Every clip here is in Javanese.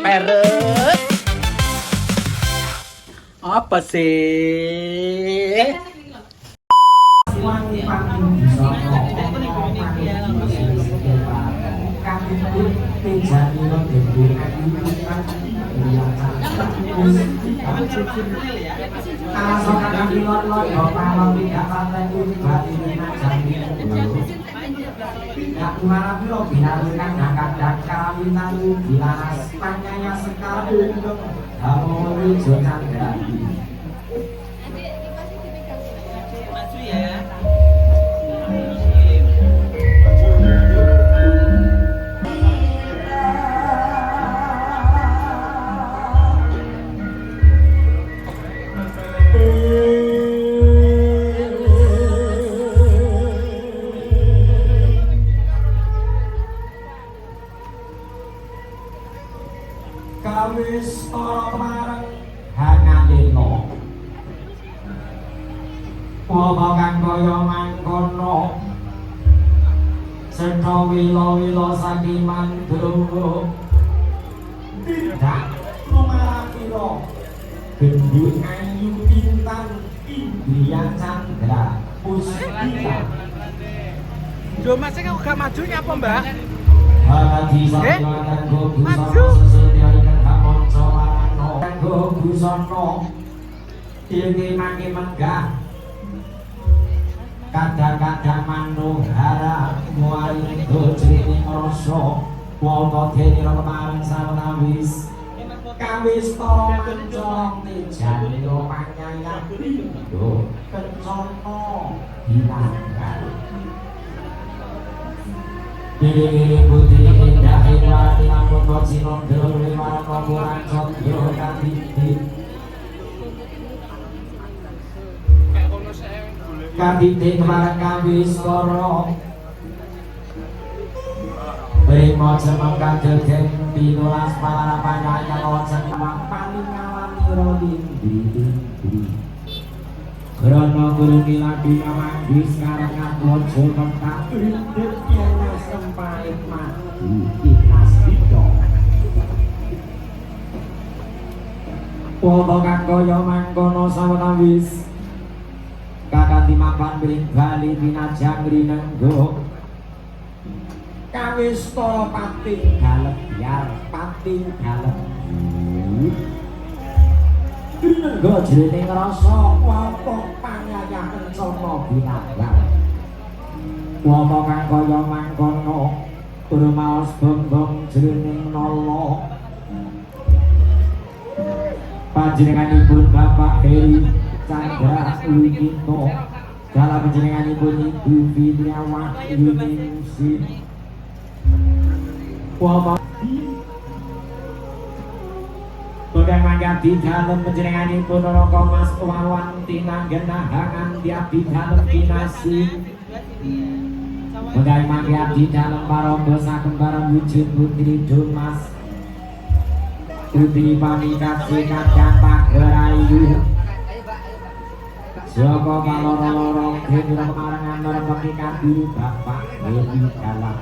peres. Apa sih? Kawis ora marang hangaleno apa kang kaya mangkono setha wila-wila saking mandra tidak lumarakira gendut ayu bintang indriya candra puspita Lho Mas iki gak maju nyapa Mbak? Hati sampeyan go busana sesuai dengan kamonco warano go busana iki mangke menggah kadang-kadang manuhara muari gojrene rasa wonten dene kemarin sawetawis kawis para mancorong tejane panyayang lho kencana hilangkan Diri putih indah indah lamun kok sinon dewe warna kurang condro kadidit kadidit kemarin kawis koro Primo cemeng kadegen pinulas palarapan kaya loceng paling ngalami rodin Krono guru miladi namandi sekarang ngabojo mentak Indek yang sempait mati Inas hidong Popo kang kaya mangkono sawetawis Kakak timapan bring bali pinajang rinenggo Kawis para pating dalem biar pating dalem Rinenggo jroning rasa apa panyayang kencana binatang Wapa kang kaya mangkono rumaos bonggong jroning nala Panjenenganipun Bapak Heri Chandra Lukito dalam panjenenganipun Ibu Fitriawati Yuningsih Wapa Bukan mangkat di dalam penjenenganipun Roko Mas Wawan tinanggenahangan tiap di dalam kinasi Bukan mangkat di dalam parombo sakembaran wujud putri Dumas Putri pamikat sikat dampak berayu Joko kaloro-loro Hendra kemarangan orang pemikat diri Bapak Heri dalam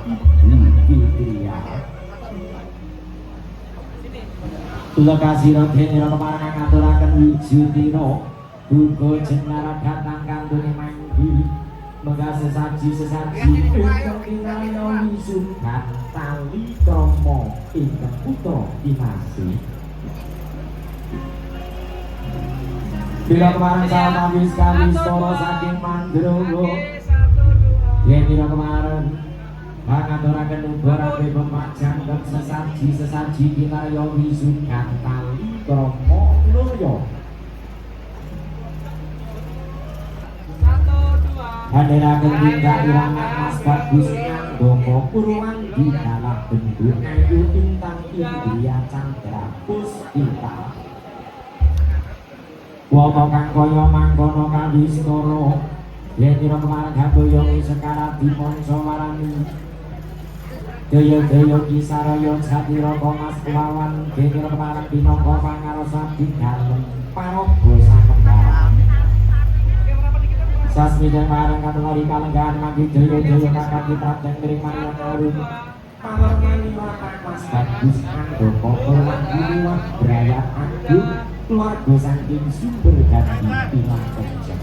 Ibu Fitria Lokasi rodhenira kemarangan ngaturaken wijudina Buko jenara datang kantune manggi Menggah sesaji-sesaji ingkang kinaya wisudan tali krama ingkang putra kinasih Bila kemarin sawetawis kawis para saking Mandrowo Yenira kemarin Pangaturaken ubarake pemajang dan sesaji kinarya wisudan tali krama loya Handheraken tingkah irangan Mas Bagus Ngandaka Purwan di dalam bentuk ayu bintang indriya candra puspita Wapa kang kaya mangkono kawistara Yenira kemarin haboyongi sekara diponco warani Daya-daya kisaraya jatira Mas Wawan Yenira kemarin binangka pangarsa di dalem paraga sakembaran Sasmi dan marang kategori kalenggahan magi daya-daya kakak kitab dan kering marang karun Panormani warna mas bagus Andoko perwanggiwan berayat agung keluarga saking sumber ganti ilang kerja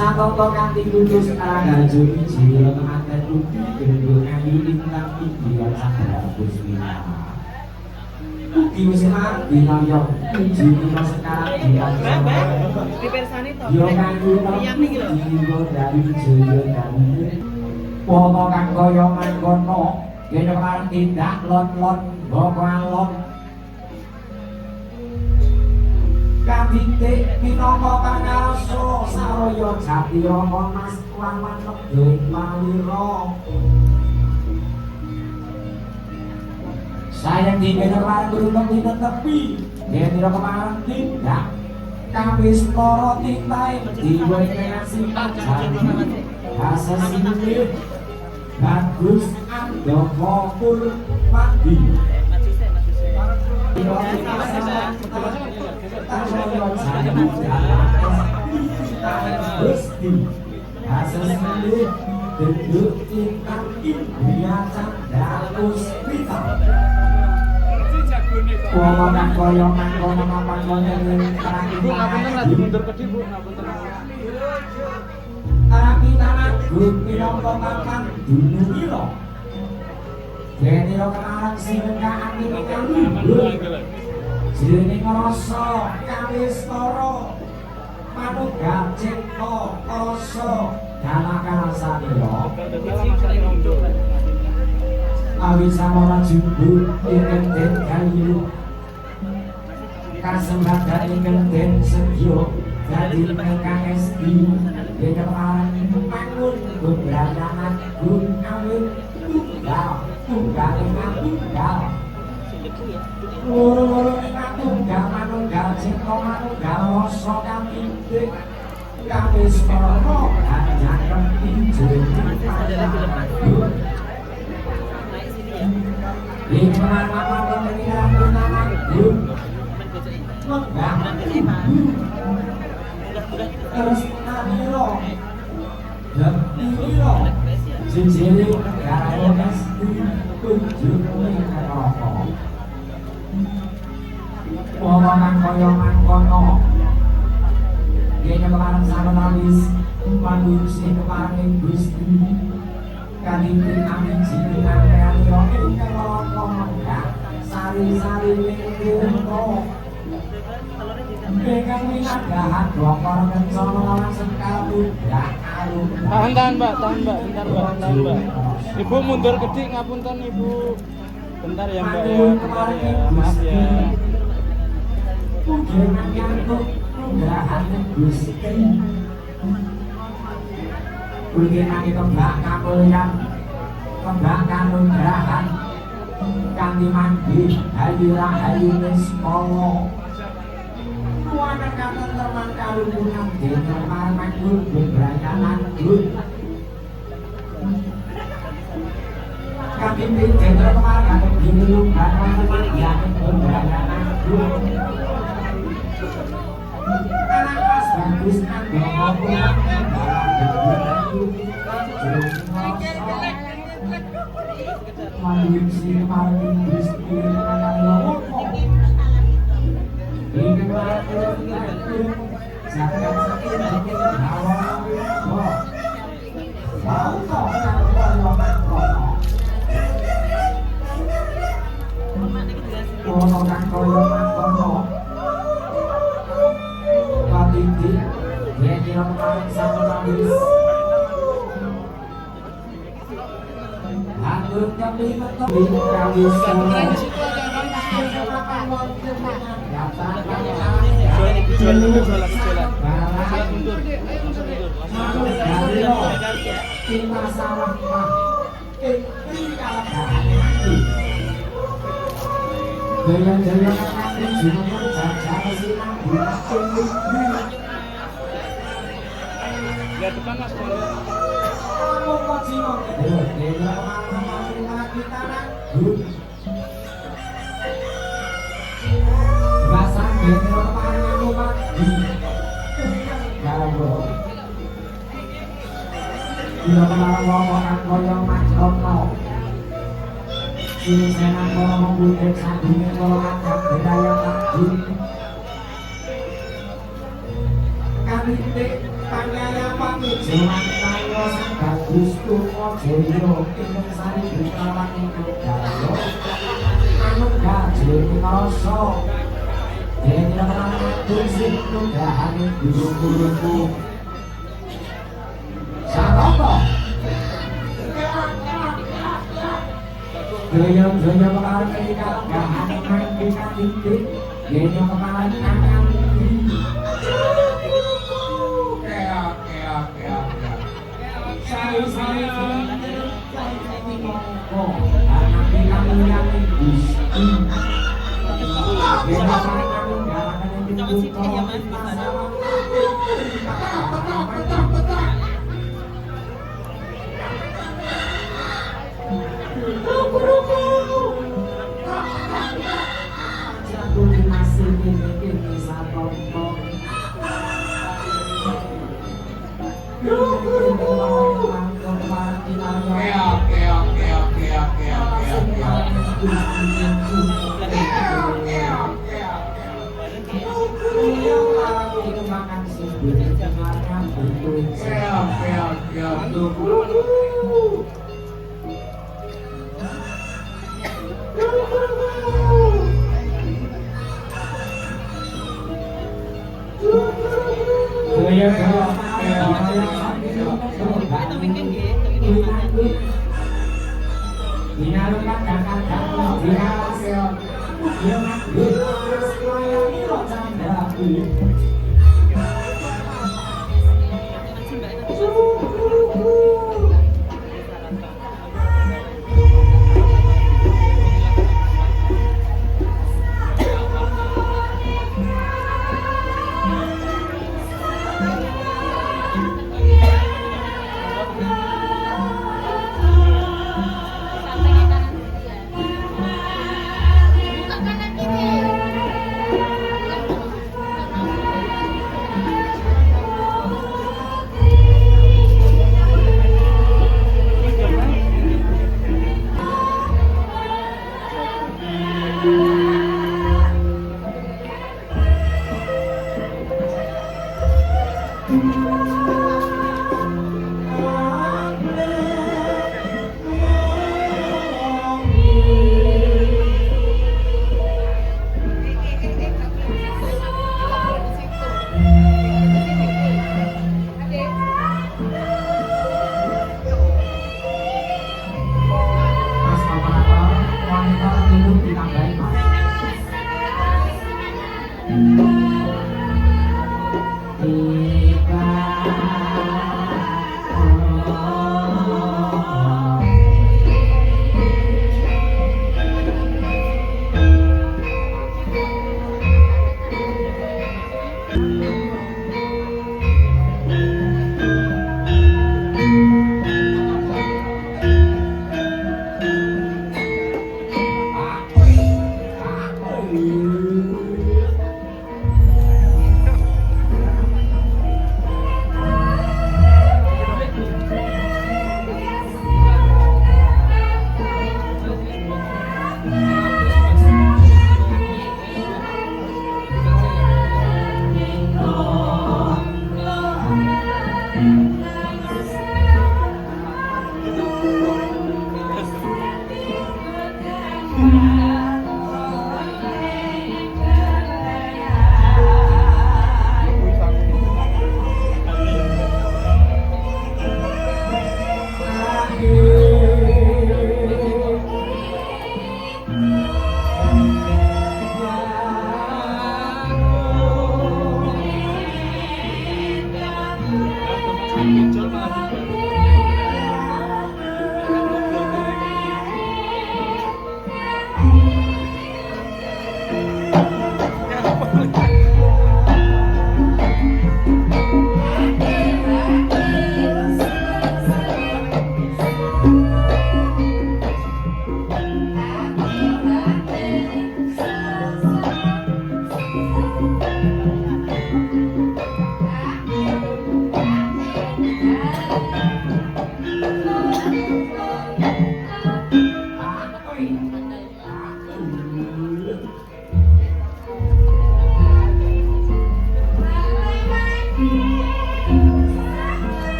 Satoko kanthi kudus karangaju jiwa manten rugi gendul ayu lintang tinggi sabda pusmina ugi musiman binaya uji dina sekarang Dipersani to. yo kanggo jiwa dari jaya dari pomo kang kaya mangkono yen kemarin tindak lon-lon boko alon kabite minangka pangarso saraya jati rama mas lan manep dening malira sayang dibeneran beruntung dina tepi yen ira kemarin tindak kawis para titahe diwe simpan janji asa singgih bagus andoko pur padi Gusti asal sendiri gendut ingkang indria canda puspita wong nang kaya mangkono mangkono ning terang lagi mundur ke Bu Araki tanah gut minangka makan dunu ira dene ro kenarang singkaan ing kanggo jeneng rasa kawistara manunggal cipta rasa dalakasanira awi samana jumbu ingkang den kayu kasembadan ingkang den sedya dadi ingkang esti deneran pangun bebrayangan gun awit tunggal ingkang tunggal loro-loro ingkang tunggal manunggal cipta manunggal rasa kang indik kawistara kanjeng injil Lingkungan apa pemikiran tentang hidup, terus Sijile negara mesti kunjungi neraka. Wong kang kaya mangkono yen kemareng sawetawis manungsi kemareng Gusti kanthi amin jinengan kaya ingkang ngomong sari-sari ningko ingkang minadahan dokter kencana lawan sekal budak alun. Tahan Mbak, bentar Mbak. Ibu mundur kedik ngapunten Ibu. Bentar ya Mbak ya, bentar ya. Maaf ya. Kulkinane kembang kamulyan kembang kanugrahan kanthi mandi hayu rahayu nispala kuwanan katentreman kalungkungan dene marmandur bebrayanan gun kanthi dene kemaran dene lumban lan yang bebrayanan gun anak mas bagus agama pulang Manungsi maring Gusti nang Lihat depan Mas.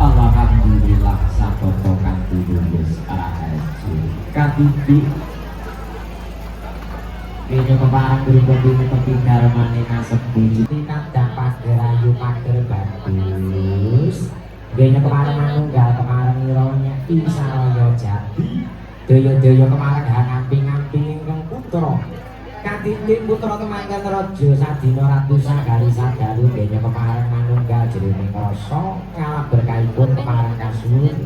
Alhamdulillah sapopo kanthi lulus RHSJ Kadidi Kene keparang berikut ini tepi darmane kasepuh kadang pagerayu pager bagus Kene keparang manunggal keparang ironya Isaraya Jati Daya-daya keparang ngamping-ngamping ingkang putra Kadidi putra temanggan raja sadina ratu sagari sadalu kene keparang manunggal jroning rasa ngalah berkahipun keparang kasuwun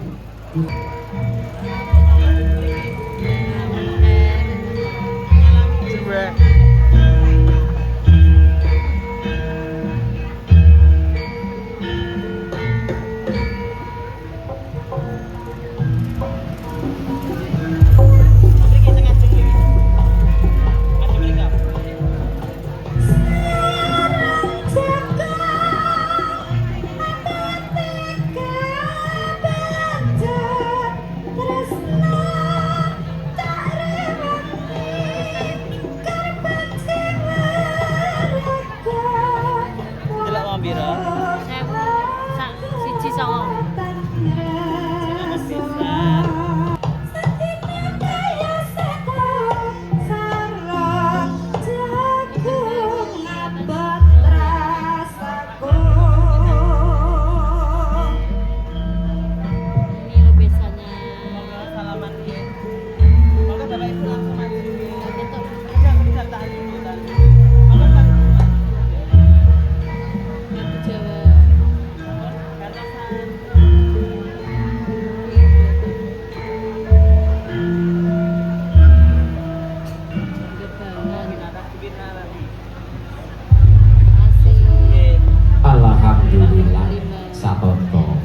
Alhamdulillah sapopo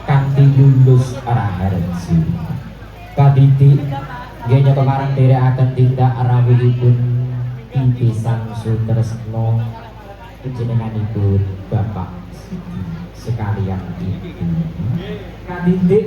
kanthi lulus RHSJ Kadidi nggih keparang nderekaken tindak rawuhipun pipisan sutresna panjenenganipun Bapak Sidi sekalian Ibu Kadidi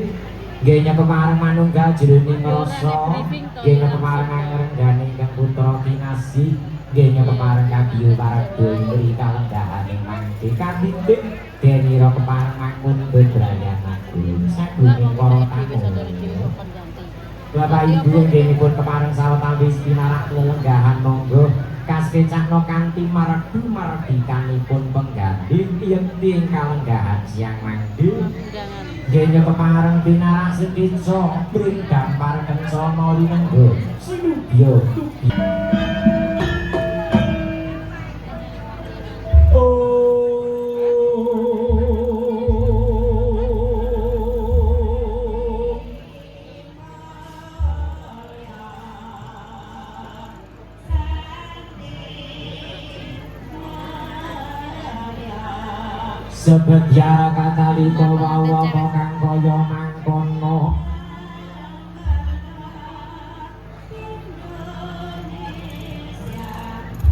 nggih keparang manunggal jroning rasa nggih keparang ngrenggani ingkang putra kinasih nggih keparang kabiyu paraga ing kalenggahaning mangke Kadidi denira keparang mangkun bebrayan agung sagunging para tamu Bapak Ibu nggihipun kepareng sawetawis pinarak lelenggahan monggo kaskecakno kanthi maradu mardikanipun pengganti yen kalenggahan siang mangke nggih kepareng pinarak seditsa bring dampar kencana linenggo sinubya sebet yara katalika wawa kang kaya mangkono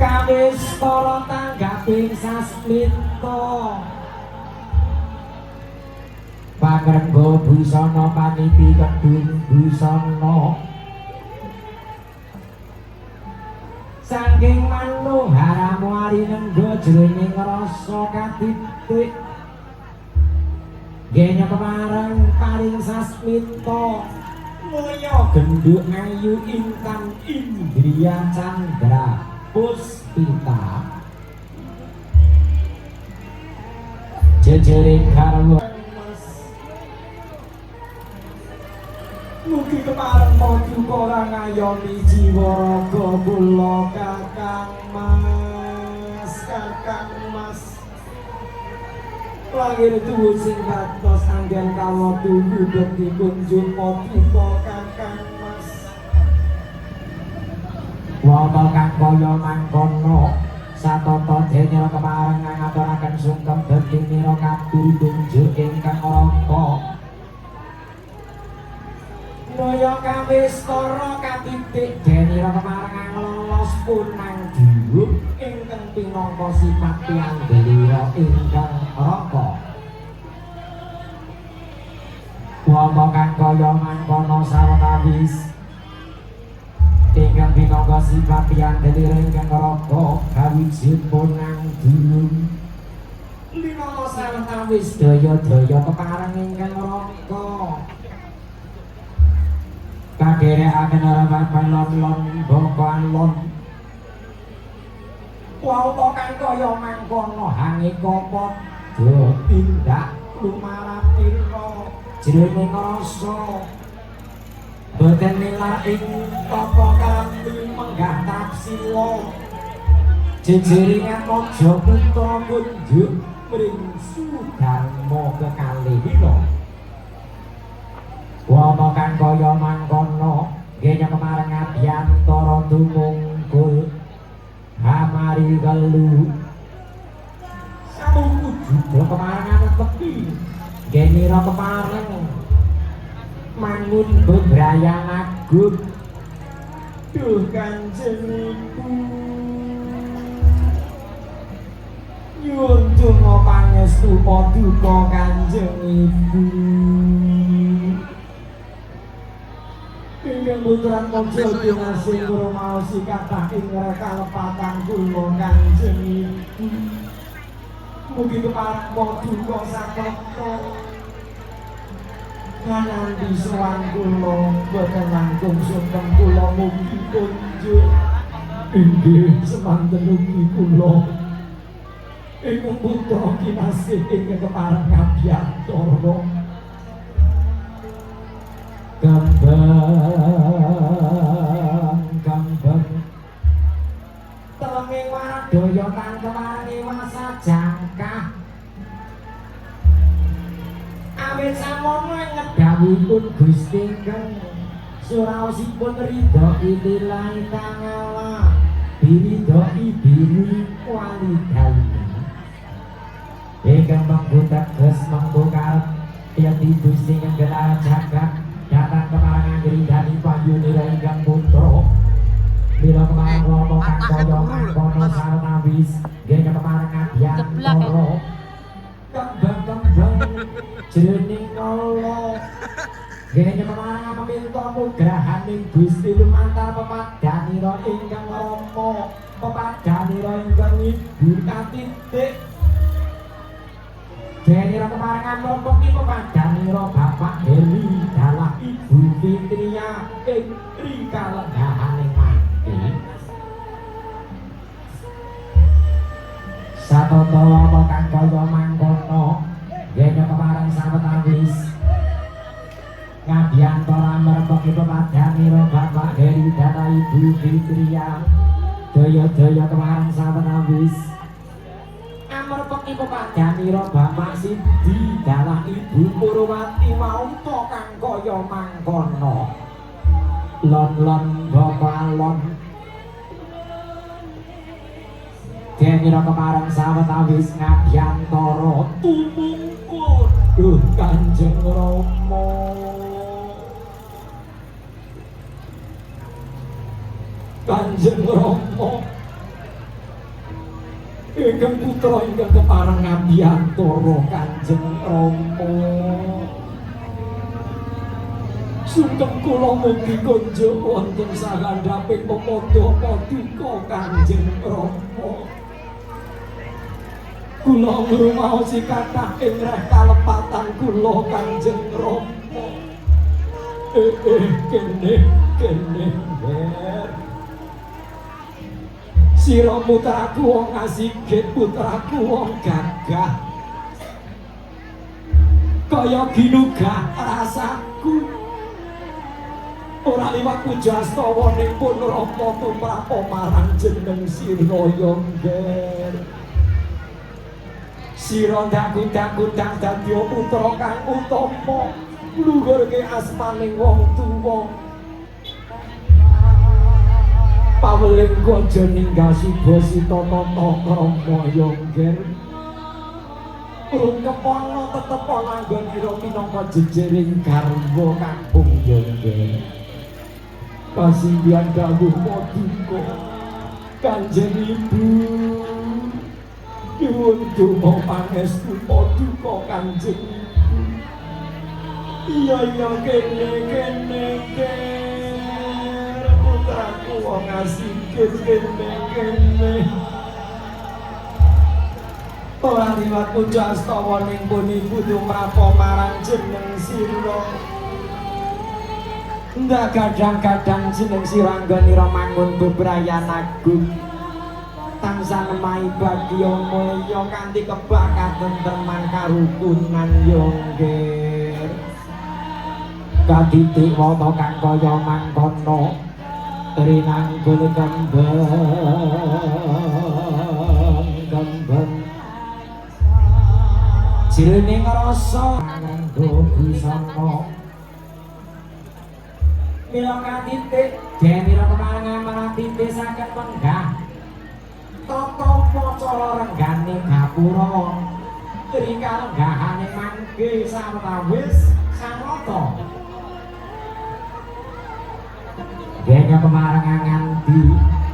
kawis para tanggaping sasmita pakrengga busana paniti kedung busana saking manuhara muari nenggo jroning rasa katitik nggih kepareng paring sasmita mulya genduk ayu intan Indriya Chandra Puspita jejering karwa mugi kepareng paduka ora ngayomi jiwa raga kula Kakang Mas lahir tuwuh sing kados anggen kala tuhu dipun paduka Kakang Mas wonten kang kaya mangkono satata dene kepareng ngaturaken sungkem dadi mira katurunjuk ingkang raka Noyo kawis kara katitik dene kepareng lolos punang diwuh ingkang pinangka sifat tiyang delira ingkang raka wonten kang kaya mangkono sawetawis ingkang pinangka sifat tiyang delira ingkang raka kawijipun nang diwuh linama sawetawis daya-daya kepareng ingkang raka kaderekaken ora balon-lon bokoan lon wau kang kaya mangkono hangika padha tindak lumaratira jroning rasa boten nilar ing tapa kanthi menggah taksila jejeringan aja putra kunjuk mring sudarma kekalihira wama kang kaya mangkono nggih kemareng abiyantara tumungkul hamari kelu sampun juga kemareng tepi nggih nira kemareng mangun bebrayang agung duh Kanjeng Ibu nyuwun donga pangestu paduka Kanjeng Ibu ingkang putra mojo dinasih rumaosi kathah ing kalepatan kula Kanjeng Ibu mugi kepareng paduka saketa nganandi sowan kula boten langkung sungkem kula mugi kunjuk inggih semanten ugi kula ingkang putra kinasih ingkang kepareng abiyantara kembang telenging wadaya kang kemareng masa jangkah awit samono ngedhawuhipun Gusti kang suraosipun ridho ilahi ta'ala biridhoi biru walidaini ingkang manggudak ges manggukarep yang Gusti nggelar jagat datang kemareng anggrindani payunira ingkang putra bila kemareng romo kang kaya mangkono sartawis nggih kemareng abiyantara kembang-kembang jroning kala nggih kemareng paminta mugrahaning Gusti lumantar pepadhanira ingkang rama pepadhanira ingkang ibu katitik Denira kemareng amrompeki pepadhanira Bapak Heli dalah Ibu Fitria ing rikalengahaning mati satata apa kang kaya mangkono nggih kemareng sawetawis ngabiyantara amrompeki pepadhanira Bapak Heli dalah Ibu Fitria daya-daya kemareng sawetawis amarpeki pepadhanira Bapak Sidi dalah Ibu Purwati mauta kang kaya mangkono lon-lon bapa alon denira kemareng sawetawis ngabiyantara tumungkul duh Kanjeng Rama Kanjeng Rama ingkang putra ingkang kepareng ngabiyantara Kanjeng Rama sungkem kula mugi kunjuk wonten sangandhaping pepadha paduka Kanjeng Rama kula ngrumaosi kathah ing reh kalepatan kula Kanjeng Rama kene wer sira putraku wong asigit putraku wong gagah kaya ginugah rasaku ora liwat pujastawa ning pun rama tumrap marang jeneng sira Yongger sira ndang-ndang dadi putra kang utama luhurke asmaning wong tuwa paweling kaja ninggal suba sita-tata krama Yongger urung kepono tetep anggon ira minangka jejering garwa kampung Yongger kasinggihan dawuh Paduka Kanjeng Ibu nyuwun donga pangestu Paduka Kanjeng Ibu iya kene putraku wong asikit kene ora liwat pujastawa ning puniku tumrap marang jeneng sira ndak kadang-kadang jeneng sira anggonira mangun bebrayan agung tansah nemahi bagya mulya kanthi kebak katentreman karukunan Yongger kadidik wata kang kaya mangkono rinanggul kembang jroning rasa nganggo busana mila katitik denira kemangan marang titik saged menggah tata maca renggane gapura rika renggahane mangke sawetawis samata dene kemarangan nganti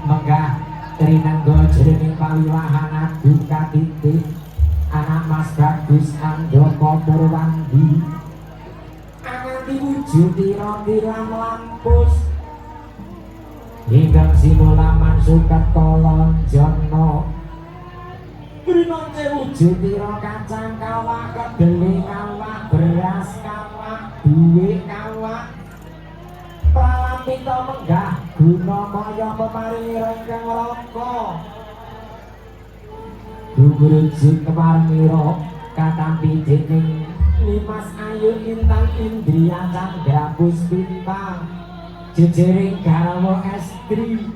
menggah trinangga jroning pawiwahan agung katitik anak Mas Bagus Andhaka Purwandi anganti wujud tiram lampus hingga simulaman suket kolonjono berinonce wujud tira kacang kawak kedele kawak beras kawak duwe kawak pralamita menggah guna maya pemaringi rengkang raka Gugurujud kemarmira katampi dening Nimas Ayu Intang Indriya Candra Puspita jejering garwa estri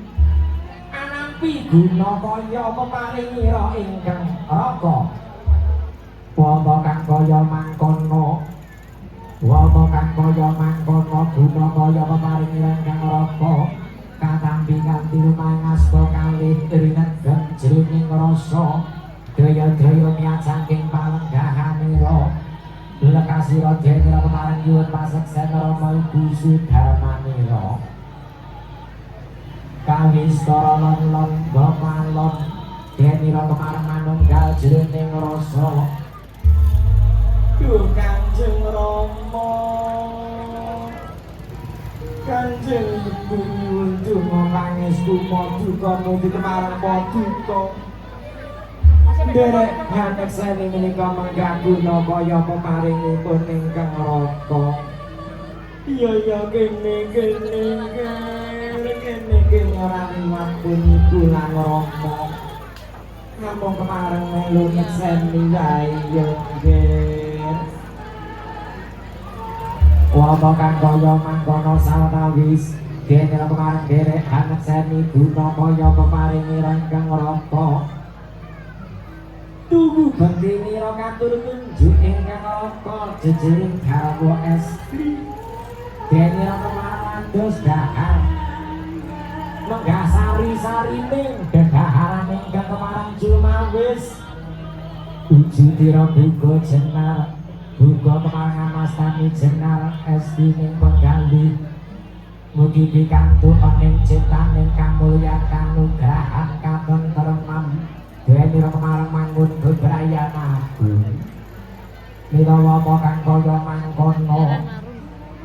anampi guna kaya peparingira ingkang raka wata kang kaya mangkono guna kaya peparingira ingkang raka katampi kanthi rumangasta kalih rinegem jroning rasa daya-daya niat saking palenggahanira lekasira jenera pemarang nyuwun paseksen Rama Ibu Sudarmanira kawistara lan bamalon jenera pemarang manunggal jroning rasa duh Kanjeng Rama Kanjeng Ibu nyuwun donga pangestu Paduka mugi kemarang Paduka derek hanek seni menika menggaguna kaya pemaringipun ingkang raka iya kene ora liwat puniku lan rama namung kemareng melu seni wae Yongger wata kang kaya mangkono sawetawis dene kemareng derek hanek seni guna kaya pemaringi ingkang raka tubuh bandinira katur tunjuk ingkang raka jejering garwa estri denira kemarang dos dahar menggah sari-sarining dedaharan ingkang kemarang jumawis wujudira buga jenar buga kemarang mastani jenar estri ning penggalih mugi pikantuk ning ciptaning kamulyan kanugrahan katentreman denira kemarang mangun bebrayan agung mila wata kang kaya mangkono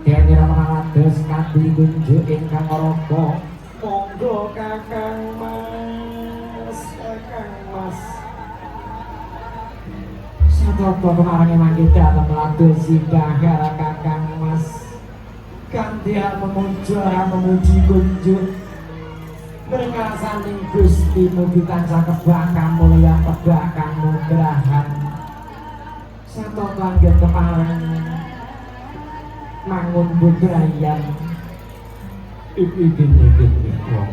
denira kemarang dos kanthi tunjuk ingkang raka monggo Kakang Mas satapa kemarang mangke dalem latur sidhahara Kakang Mas kanthi memuji kunjuk Berkasaning Gusti mugi tansah kebak kamulyan kebak kanugrahan Satu lanjut keparang mangun budrayan iki wong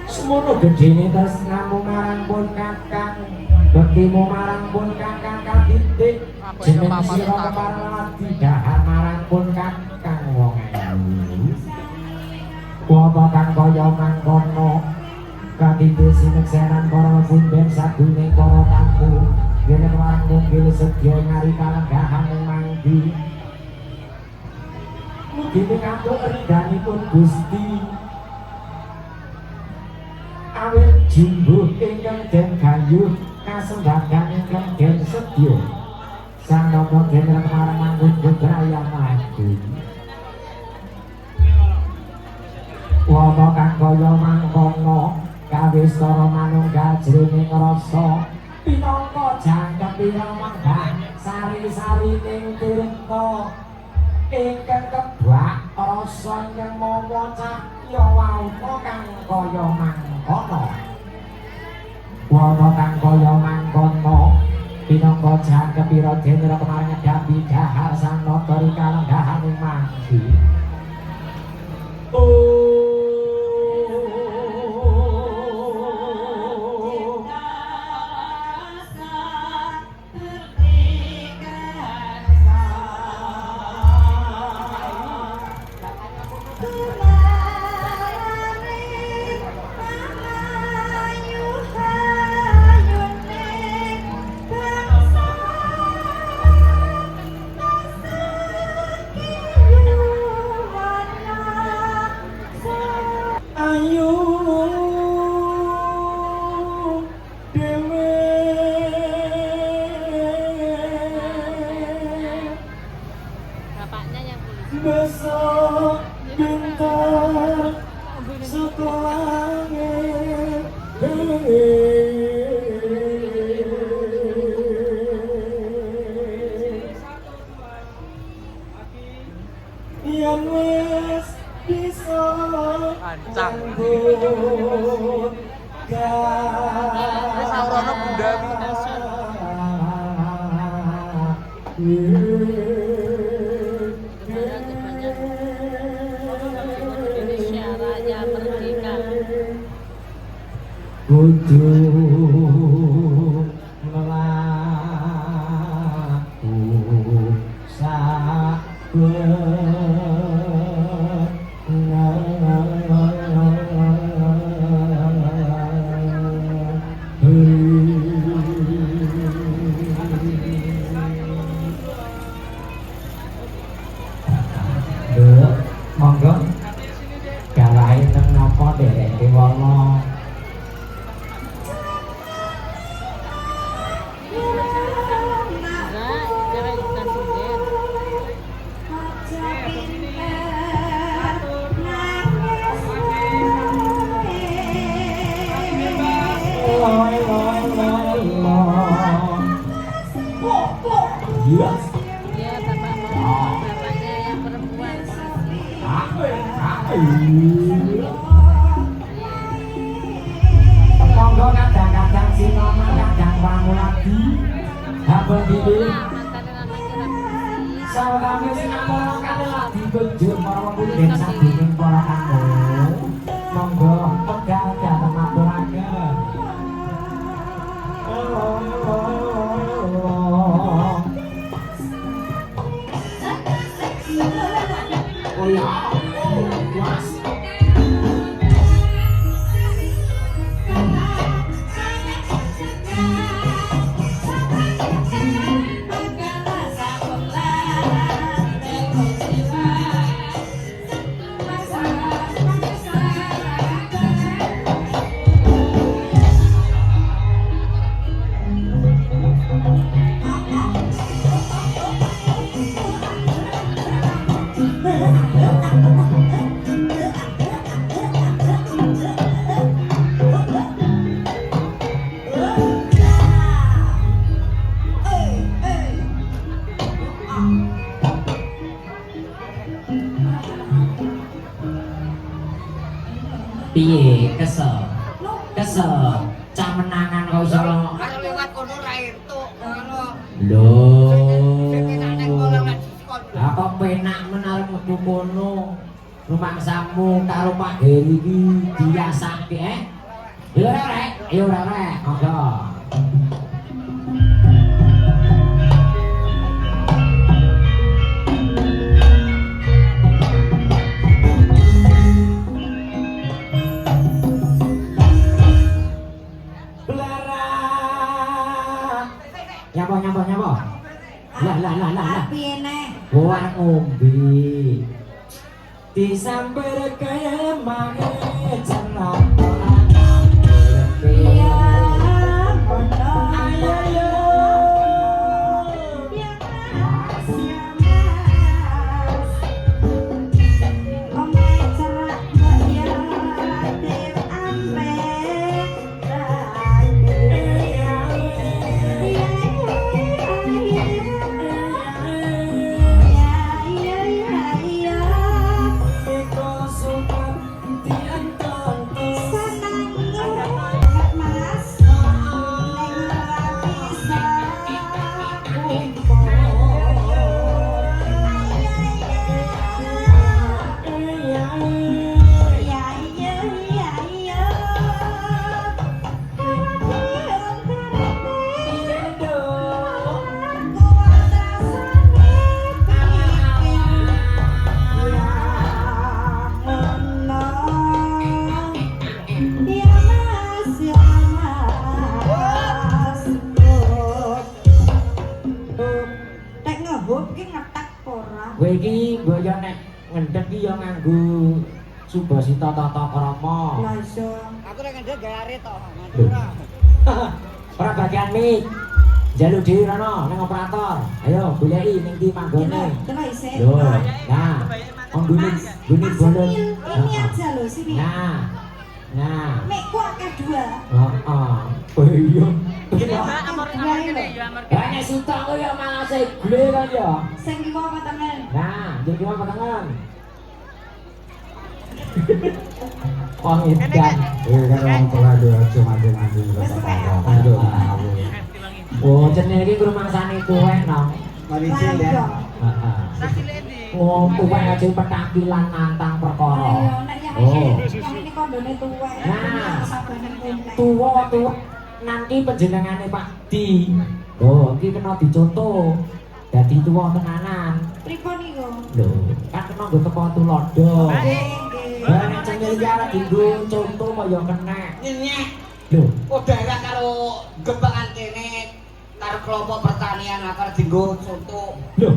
semono gedene tresnamu marang pun kakang bektimu marang pun kakang katitik jeneng sira keparati dahar marang pun kakang wong ayu apa kang kaya mangkono katitik sineksenan para punden sadune para tamu dene marang mungkil sedya ngari kalenggahan manggi mugi pikantuk ridhanipun Gusti awit jumbuh ingkang den gayuh kasembahan ingkang den sedya sang nata den marang manggun bebraya maju wata kang kaya mangkono kawistara manunggal jroning rasa pinangka jangkep piramangga sari-sari ning tirta ingkang kebak rasa ingkang mawa cahya wauta kang kaya mangkono wata kang kaya mangkono pinangka jangkep pira jenera kemarin ngedapi dahar sang nata kalenggahan manggi besok bintang sekolahnya yang wes bisa nyambut Saurono Bunda kudu melaku monggo galahe nang napa derek dewana Yes. Iya, bapaknya yang perempuan. Monggo kadang-kadang sinoma kadang pramuladi habang dipilih sawetara sinamara kadang lagi bejo para pundhen sabining para tamu monggo pegal dhateng maturaken oh ya was Loh. Lah kok penak menarik metu kono. Rumangsamu karo Pak Heri iki diasake Yo ora rek. Monggo. Nyapa. Lah. Piye neh? Wah ngombe. Disamper kaya mane cerah orang. Iya, bondo. Ayo yo. Ya mas, ya mas. Omae cerak kaya dew ampe. Kowe iki mbok yo nek ngendhek iki yo nganggo Subasita Tata Krama. Lah iso. Aku nek ngendek gare to. Ora bagian mik. Jaluk dhewe rono ning operator. Ayo goleki ning ndi manggone. Coba isih. Yo, nah. Guni bolon. Ini aja lho sini. Nah. Mek ku akeh dua. Heeh. Oh iya. Gini Mbak, amar kene ya amar kene. Nek sitok kok yo malah segle kan yo. Sing kiwa apa temen? Nah, jadi gimana patangan? Pangitan. Kan orang tua dia cuma mandi aduh. Oh, jenenge iki rumangsane kowe nang. Malicil ya. Heeh. Oh, kowe aja petakilan nantang perkara. Ayo nek Oh. yang ini kondone tuwek. Nah. Sabanan kumpul. Tuwa nanti panjenengane Pak Di. Oh, iki kena dicontoh. Dadi tuwa tenanan. Pripun niku? Lho, kan kena nggo teko tulodo. Nggih. Lah nek cengil iki arep dienggo contoh kaya kena. Nyenyek Lho, udara karo gembangan kene karo kelompok pertanian akar dienggo contoh. lho,